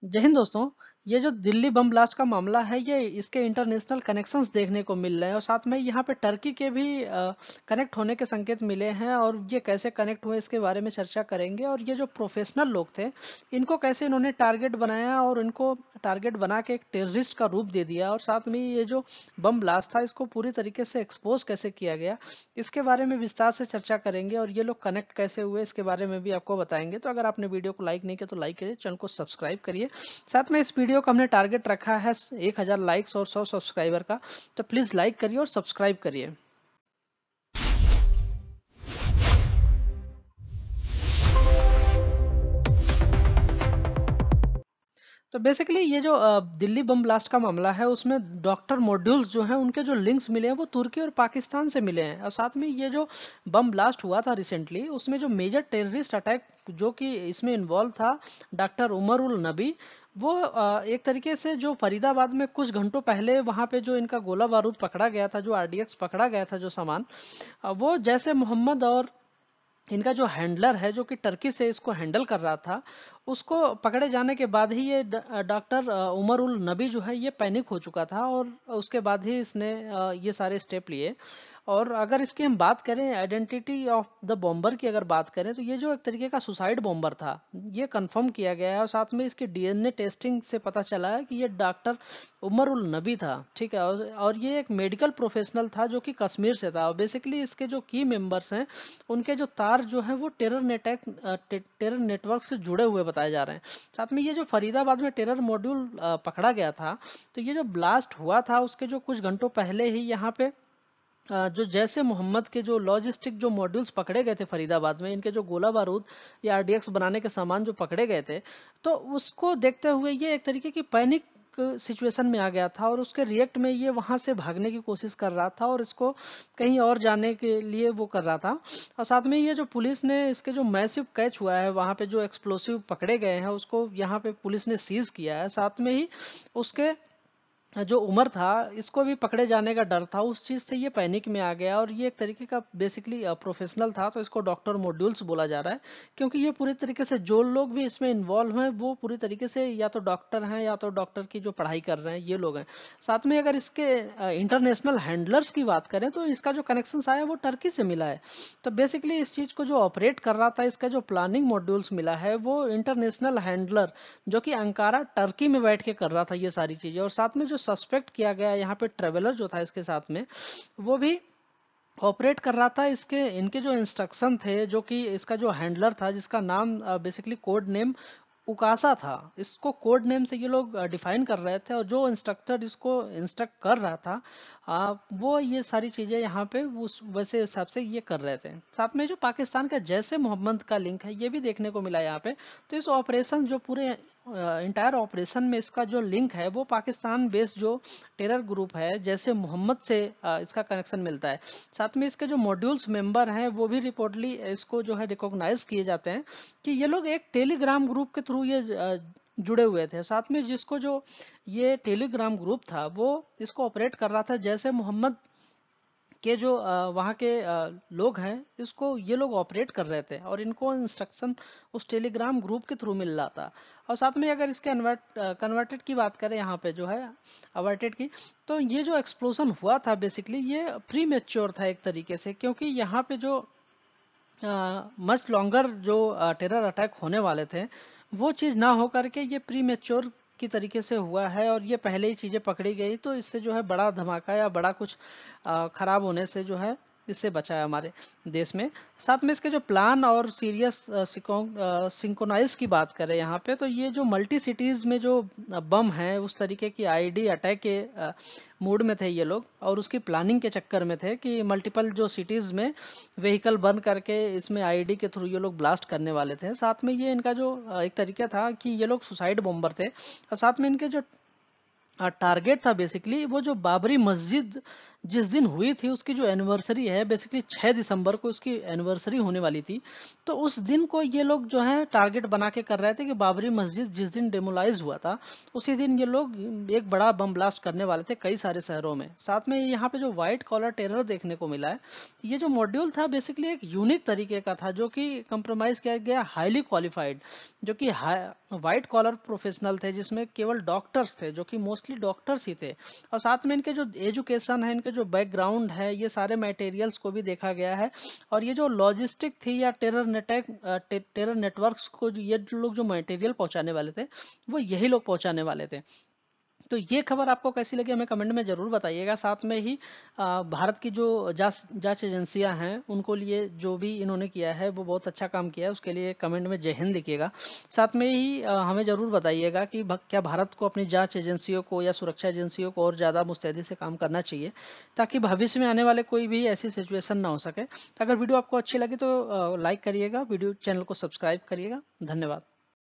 जय हिंद दोस्तों। ये जो दिल्ली बम ब्लास्ट का मामला है, ये इसके इंटरनेशनल कनेक्शंस देखने को मिल रहे हैं और साथ में यहाँ पे टर्की के भी कनेक्ट होने के संकेत मिले हैं। और ये कैसे कनेक्ट हुए इसके बारे में चर्चा करेंगे। और ये जो प्रोफेशनल लोग थे, इनको कैसे इन्होंने टारगेट बनाया और इनको टारगेट बना के एक टेररिस्ट का रूप दे दिया। और साथ में ये जो बम ब्लास्ट था, इसको पूरी तरीके से एक्सपोज कैसे किया गया, इसके बारे में विस्तार से चर्चा करेंगे। और ये लोग कनेक्ट कैसे हुए, इसके बारे में भी आपको बताएंगे। तो अगर आपने वीडियो को लाइक नहीं किया तो लाइक करिए, चैनल को सब्सक्राइब करिए। साथ में इस वीडियो का हमने टारगेट रखा है 1000 लाइक्स और 100 सब्सक्राइबर का, तो प्लीज लाइक करिए और सब्सक्राइब करिए। तो बेसिकली ये जो दिल्ली बम ब्लास्ट का मामला है, उसमें डॉक्टर मॉड्यूल्स जो हैं, उनके जो लिंक्स मिले हैं वो तुर्की और पाकिस्तान से मिले हैं। और साथ में ये जो बम ब्लास्ट हुआ था रिसेंटली, उसमें जो मेजर टेररिस्ट अटैक जो कि इसमें इन्वॉल्व था, डॉक्टर उमर उल नबी, वो एक तरीके से जो फरीदाबाद में कुछ घंटों पहले वहां पे जो इनका गोला बारूद पकड़ा गया था, जो आरडीएक्स पकड़ा गया था, जो सामान, वो जैसे मोहम्मद और इनका जो हैंडलर है, जो कि टर्की से इसको हैंडल कर रहा था, उसको पकड़े जाने के बाद ही ये डॉक्टर उमर उल नबी जो है, ये पैनिक हो चुका था। और उसके बाद ही इसने ये सारे स्टेप लिए। और अगर इसकी हम बात करें, आइडेंटिटी ऑफ द बॉम्बर की अगर बात करें, तो ये जो एक तरीके का सुसाइड बॉम्बर था, ये कंफर्म किया गया है। और साथ में इसकी डीएनए टेस्टिंग से पता चला है कि ये डॉक्टर उमर उल नबी था, ठीक है। और ये एक मेडिकल प्रोफेशनल था जो कि कश्मीर से था। और बेसिकली इसके जो की मेंबर्स हैं, उनके जो तार जो है वो टेरर नेटवर्क से जुड़े हुए बताए जा रहे हैं। साथ में ये जो फरीदाबाद में टेरर मॉड्यूल पकड़ा गया था, तो ये जो ब्लास्ट हुआ था उसके जो कुछ घंटों पहले ही यहाँ पे जो जैसे मोहम्मद के जो लॉजिस्टिक जो मॉड्यूल्स पकड़े गए थे फरीदाबाद में, इनके जो गोला बारूद या आरडीएक्स बनाने के सामान जो पकड़े गए थे, तो उसको देखते हुए ये एक तरीके की पैनिक सिचुएशन में आ गया था। और उसके रिएक्ट में ये वहां से भागने की कोशिश कर रहा था और इसको कहीं और जाने के लिए वो कर रहा था। और साथ में ये जो पुलिस ने इसके जो मैसिव कैच हुआ है, वहां पे जो एक्सप्लोसिव पकड़े गए हैं, उसको यहाँ पे पुलिस ने सीज किया है। साथ में ही उसके जो उमर था, इसको भी पकड़े जाने का डर था। उस चीज से ये पैनिक में आ गया। और ये एक तरीके का बेसिकली प्रोफेशनल था, तो इसको डॉक्टर मॉड्यूल्स बोला जा रहा है, क्योंकि ये पूरी तरीके से जो लोग भी इसमें इन्वॉल्व हैं, वो पूरी तरीके से या तो डॉक्टर हैं या तो डॉक्टर की जो पढ़ाई कर रहे हैं, ये लोग हैं। साथ में अगर इसके इंटरनेशनल हैंडलर्स की बात करें, तो इसका जो कनेक्शन आया वो टर्की से मिला है। तो बेसिकली इस चीज को जो ऑपरेट कर रहा था, इसका जो प्लानिंग मॉड्यूल्स मिला है, वो इंटरनेशनल हैंडलर जो कि अंकारा टर्की में बैठ के कर रहा था ये सारी चीजें। और साथ में जो सस्पेक्ट किया गया यहाँ पे ट्रेवलर जो था इसके साथ में, वो भी ऑपरेट कर रहा था। इसके इनके जो इंस्ट्रक्शन थे, जो कि इसका जो हैंडलर था, जिसका नाम बेसिकली कोड नेम उकासा था, इसको कोड नेम से ये लोग डिफाइन कर रहे थे। और जो इंस्ट्रक्टर इसको इंस्ट्रक्ट कर रहा था, वो ये सारी चीजें यहाँ पे उस वैसे हिसाब से ये कर रहे थे। साथ में जो पाकिस्तान का जैसे मोहम्मद का लिंक है, ये भी देखने को मिला यहाँ पे। तो इस ऑपरेशन जो पूरे इंटायर ऑपरेशन में इसका जो लिंक है, वो पाकिस्तान बेस्ड जो टेरर ग्रुप है जैसे मोहम्मद से इसका कनेक्शन मिलता है। साथ में इसके जो मॉड्यूल्स मेंबर हैं, वो भी रिपोर्टली इसको जो है रिकॉग्नाइज किए जाते हैं कि ये लोग एक टेलीग्राम ग्रुप के थ्रू ये जुड़े हुए थे। साथ में जिसको जो ये टेलीग्राम ग्रुप था, वो इसको ऑपरेट कर रहा था जैसे मोहम्मद के जो वहाँ के लोग हैं, इसको ये लोग ऑपरेट कर रहे थे। और इनको इंस्ट्रक्शन उस टेलीग्राम ग्रुप के थ्रू मिल रहा था। और साथ में अगर इसके कन्वर्टेड की बात करें, यहाँ पे जो है अवर्टेड की, तो ये जो एक्सप्लोजन हुआ था, बेसिकली ये प्री मेच्योर था एक तरीके से, क्योंकि यहाँ पे जो मच लॉन्गर जो टेरर अटैक होने वाले थे, वो चीज ना हो करके ये प्री मेच्योर की तरीके से हुआ है। और ये पहले ही चीजें पकड़ी गई, तो इससे जो है बड़ा धमाका या बड़ा कुछ खराब होने से जो है इससे बचा है हमारे देश में। साथ में इसके जो प्लान और सीरियस सिंक्रोनाइज की बात करें यहाँ पे, तो ये जो मल्टी सिटीज में जो बम है, उस तरीके की आईडी अटैक के मूड में थे ये लोग। और उसकी प्लानिंग के चक्कर में थे कि मल्टीपल जो सिटीज में व्हीकल बर्न करके इसमें आईडी के थ्रू ये लोग ब्लास्ट करने वाले थे। साथ में ये इनका जो एक तरीका था कि ये लोग सुसाइड बॉम्बर थे। और साथ में इनके जो टारगेट था, बेसिकली वो जो बाबरी मस्जिद जिस दिन हुई थी उसकी जो एनिवर्सरी है, बेसिकली 6 दिसंबर को उसकी एनिवर्सरी होने वाली थी। तो उस दिन को ये लोग जो है टारगेट बना के कर रहे थे कि बाबरी मस्जिद जिस दिन डेमोलाइज हुआ था उसी दिन ये लोग एक बड़ा बम ब्लास्ट करने वाले थे कई सारे शहरों में। साथ में यहाँ पे जो व्हाइट कॉलर टेरर देखने को मिला है, ये जो मॉड्यूल था बेसिकली एक यूनिक तरीके का था, जो कि कंप्रोमाइज किया गया हाईली क्वालिफाइड, जो कि व्हाइट कॉलर प्रोफेशनल थे, जिसमें केवल डॉक्टर्स थे, जो कि मोस्टली डॉक्टर्स ही थे। और साथ में इनके जो एजुकेशन है, इनके जो बैकग्राउंड है, ये सारे मटेरियल्स को भी देखा गया है। और ये जो लॉजिस्टिक थी या टेरर नेटवर्क्स को ये जो लोग जो मटेरियल पहुंचाने वाले थे, वो यही लोग पहुंचाने वाले थे। तो ये खबर आपको कैसी लगी हमें कमेंट में जरूर बताइएगा। साथ में ही भारत की जो जांच एजेंसियां हैं उनको लिए जो भी इन्होंने किया है वो बहुत अच्छा काम किया है, उसके लिए कमेंट में जय हिंद लिखिएगा। साथ में ही हमें जरूर बताइएगा कि क्या भारत को अपनी जांच एजेंसियों को या सुरक्षा एजेंसियों को और ज़्यादा मुस्तैदी से काम करना चाहिए, ताकि भविष्य में आने वाले कोई भी ऐसी सिचुएशन ना हो सके। अगर वीडियो आपको अच्छी लगी तो लाइक करिएगा, वीडियो चैनल को सब्सक्राइब करिएगा। धन्यवाद।